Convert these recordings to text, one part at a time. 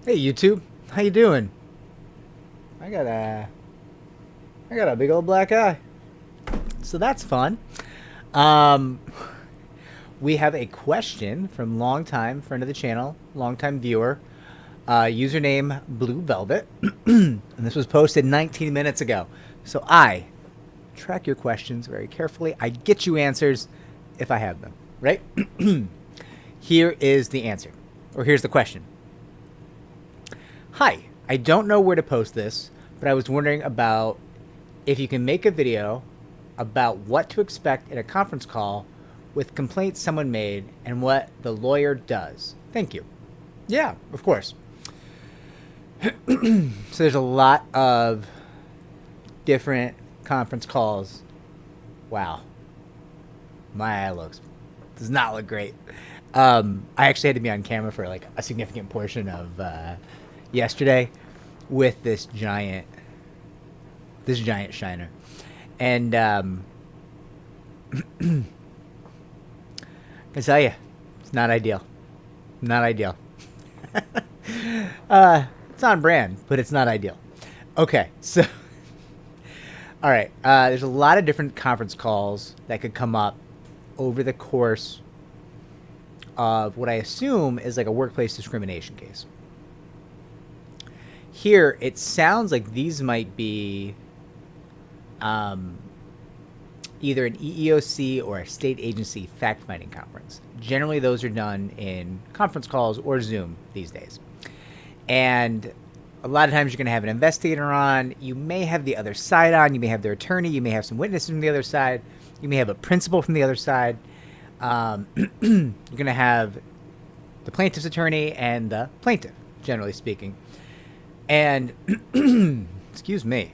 Hey YouTube, how you doing? I got a I got a big old black eye, so that's fun. Um, we have a question from longtime friend of the channel, longtime viewer, username Blue Velvet, and this was posted 19 minutes ago. So I track your questions very carefully. I get you answers if I have them. Right? Here is the answer, or here's the question. Hi, I don't know where to post this, but I was wondering about if you can make a video about what to expect in a conference call with complaints someone made and what the lawyer does. Thank you. Yeah, of course. So there's a lot of different conference calls. Wow. My eye does not look great. I actually had to be on camera for like a significant portion of yesterday with this giant shiner, and I tell you, it's not ideal. Not ideal. It's on brand, but it's not ideal. Okay, so all right, there's a lot of different conference calls that could come up over the course of what I assume is like a workplace discrimination case. Here, it sounds like these might be either an EEOC or a state agency fact-finding conference. Generally, those are done in conference calls or Zoom these days. And a lot of times you're going to have an investigator on. You may have the other side on. You may have their attorney. You may have some witnesses from the other side. You may have a principal from the other side. You're going to have the plaintiff's attorney and the plaintiff, generally speaking. And, excuse me,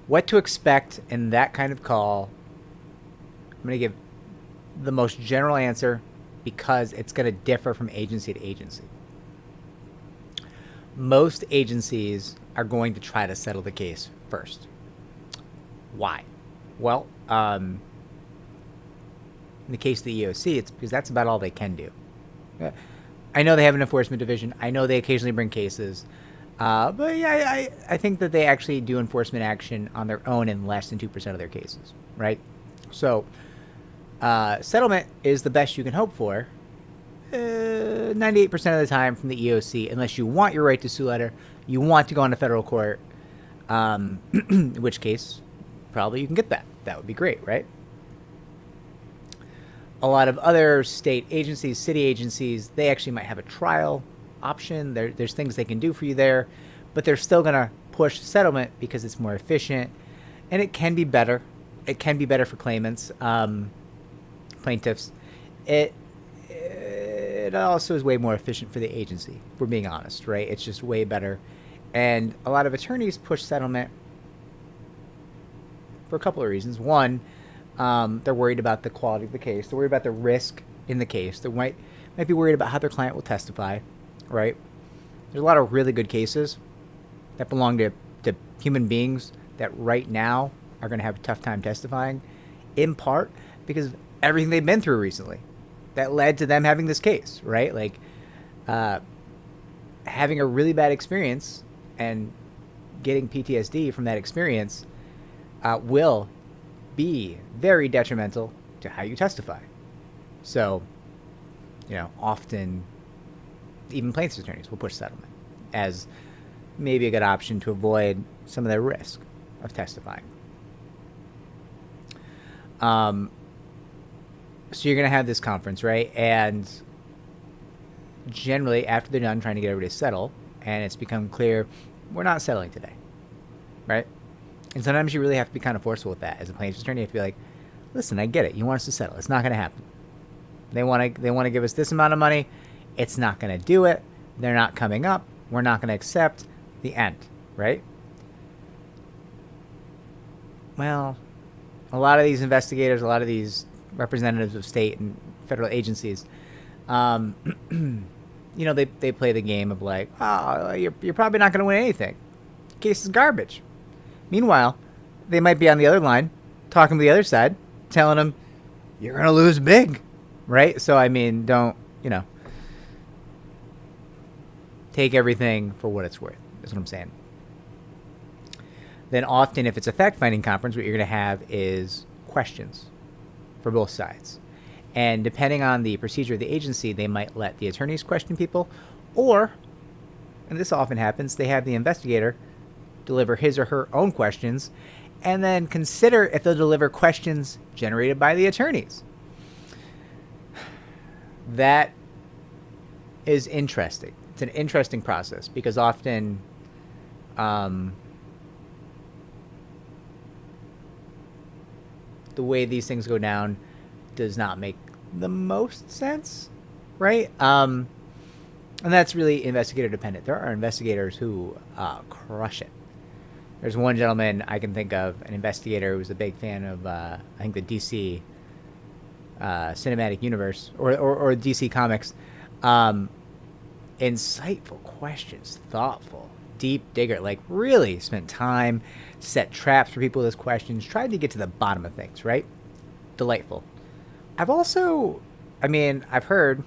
what to expect in that kind of call, I'm going to give the most general answer because it's going to differ from agency to agency. Most agencies are going to try to settle the case first. Why? Well, in the case of the EEOC, it's because that's about all they can do. I know they have an enforcement division. I know they occasionally bring cases. But yeah, I think that they actually do enforcement action on their own in less than 2% of their cases, right? So settlement is the best you can hope for 98% of the time from the EOC, unless you want your right to sue letter, you want to go into federal court, in which case probably you can get that. That would be great, right? A lot of other state agencies, city agencies, they actually might have a trial option. There's things they can do for you there, but they're still going to push settlement because it's more efficient, and it can be better. It can be better for claimants, plaintiffs. It also is way more efficient for the agency, if we're being honest, right? It's just way better. And a lot of attorneys push settlement for a couple of reasons. One, they're worried about the quality of the case. They're worried about the risk in the case. They might be worried about how their client will testify, right? There's a lot of really good cases that belong to human beings that right now are going to have a tough time testifying, in part because of everything they've been through recently that led to them having this case, right? Like having a really bad experience and getting PTSD from that experience will be very detrimental to how you testify. So, often even plaintiff's attorneys will push settlement as maybe a good option to avoid some of the risk of testifying. So you're going to have this conference, right? And generally, after they're done trying to get everybody to settle, and it's become clear, we're not settling today, right? And sometimes you really have to be kind of forceful with that. As a plaintiff's attorney, you have to be like, listen, I get it. You want us to settle. It's not going to happen. They want to give us this amount of money. It's not going to do it. They're not coming up. We're not going to accept. The end, right? Well, a lot of these investigators, a lot of these representatives of state and federal agencies, they play the game of like, oh, you're probably not going to win anything. The case is garbage. Meanwhile, they might be on the other line, talking to the other side, telling them, you're going to lose big, right? So, I mean, don't Take everything for what it's worth. That's what I'm saying. Then often, if it's a fact-finding conference, what you're going to have is questions for both sides. And depending on the procedure of the agency, they might let the attorneys question people, or, and this often happens, they have the investigator deliver his or her own questions and then consider if they'll deliver questions generated by the attorneys. That is interesting. It's an interesting process because often the way these things go down does not make the most sense, right? And that's really investigator dependent. There are investigators who crush it. There's one gentleman I can think of, an investigator who was a big fan of, I think, the DC cinematic universe or DC comics. Insightful questions, thoughtful, deep digger, like really spent time, set traps for people with his questions, tried to get to the bottom of things, right? Delightful. I've heard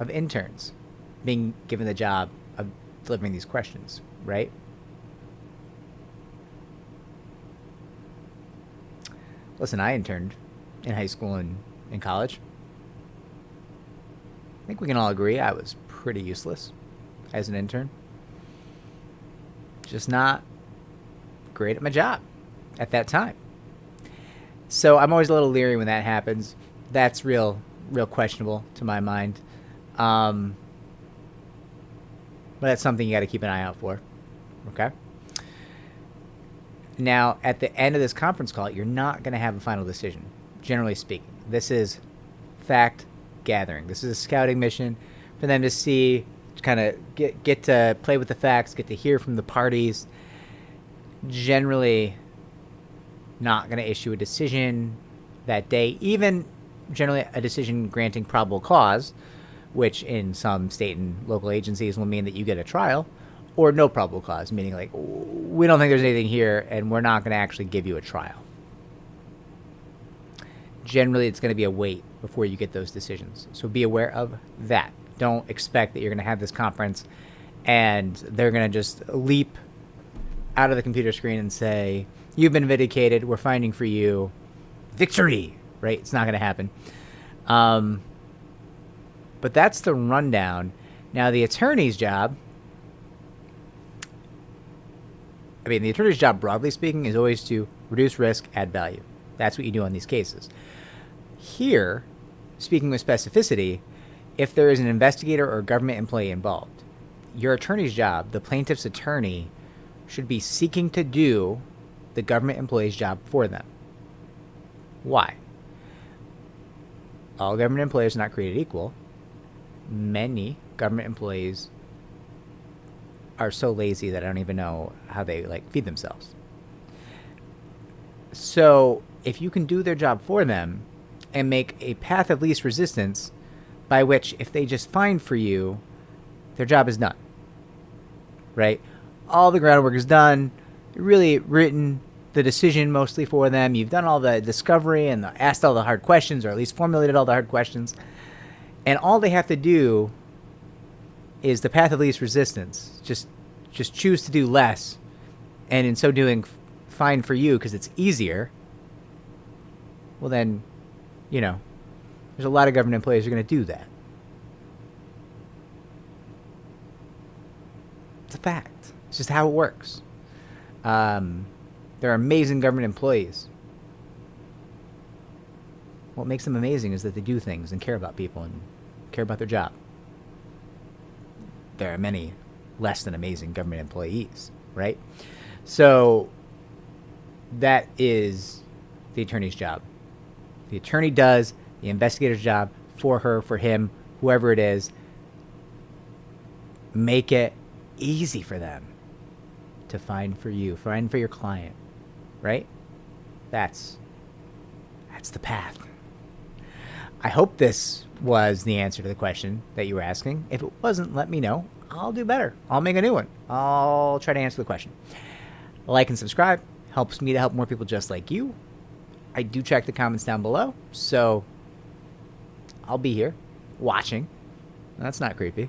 of interns being given the job of delivering these questions, right? Listen, I interned in high school and in college. I think we can all agree I was pretty useless as an intern. Just not great at my job at that time. So I'm always a little leery when that happens. That's real questionable to my mind. But that's something you got to keep an eye out for. Okay? Now, at the end of this conference call, you're not going to have a final decision, generally speaking. This is fact gathering. This is a scouting mission for them to see, kind of get to play with the facts, get to hear from the parties. Generally not going to issue a decision that day, even generally a decision granting probable cause, which in some state and local agencies will mean that you get a trial, or no probable cause, meaning like, we don't think there's anything here and we're not going to actually give you a trial. Generally, it's going to be a wait before you get those decisions. So be aware of that. Don't expect that you're going to have this conference and they're going to just leap out of the computer screen and say, you've been vindicated, we're finding for you victory, right? It's not going to happen. But that's the rundown. Now, the attorney's job, the attorney's job, broadly speaking, is always to reduce risk, add value. That's what you do on these cases. Here, speaking with specificity, if there is an investigator or government employee involved, your attorney's job, the plaintiff's attorney, should be seeking to do the government employee's job for them. Why? All government employees are not created equal. Many government employees are so lazy that I don't even know how they feed themselves. So if you can do their job for them and make a path of least resistance by which if they just find for you, their job is done, right? All the groundwork is done, really written the decision mostly for them. You've done all the discovery and asked all the hard questions, or at least formulated all the hard questions. And all they have to do is the path of least resistance. Just choose to do less, and in so doing, fine for you because it's easier. Well, then, there's a lot of government employees who are going to do that. It's a fact. It's just how it works. They're amazing government employees. What makes them amazing is that they do things and care about people and care about their job. There are many less than amazing government employees, right? So that is the attorney's job. The attorney does the investigator's job for her, for him, whoever it is. Make it easy for them to find for you, find for your client, right? That's the path. I hope this was the answer to the question that you were asking. If it wasn't, let me know. I'll do better. I'll make a new one. I'll try to answer the question. Like and subscribe. Helps me to help more people just like you. I do check the comments down below, so I'll be here watching. That's not creepy.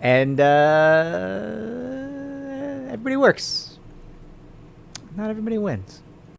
And everybody works. Not everybody wins.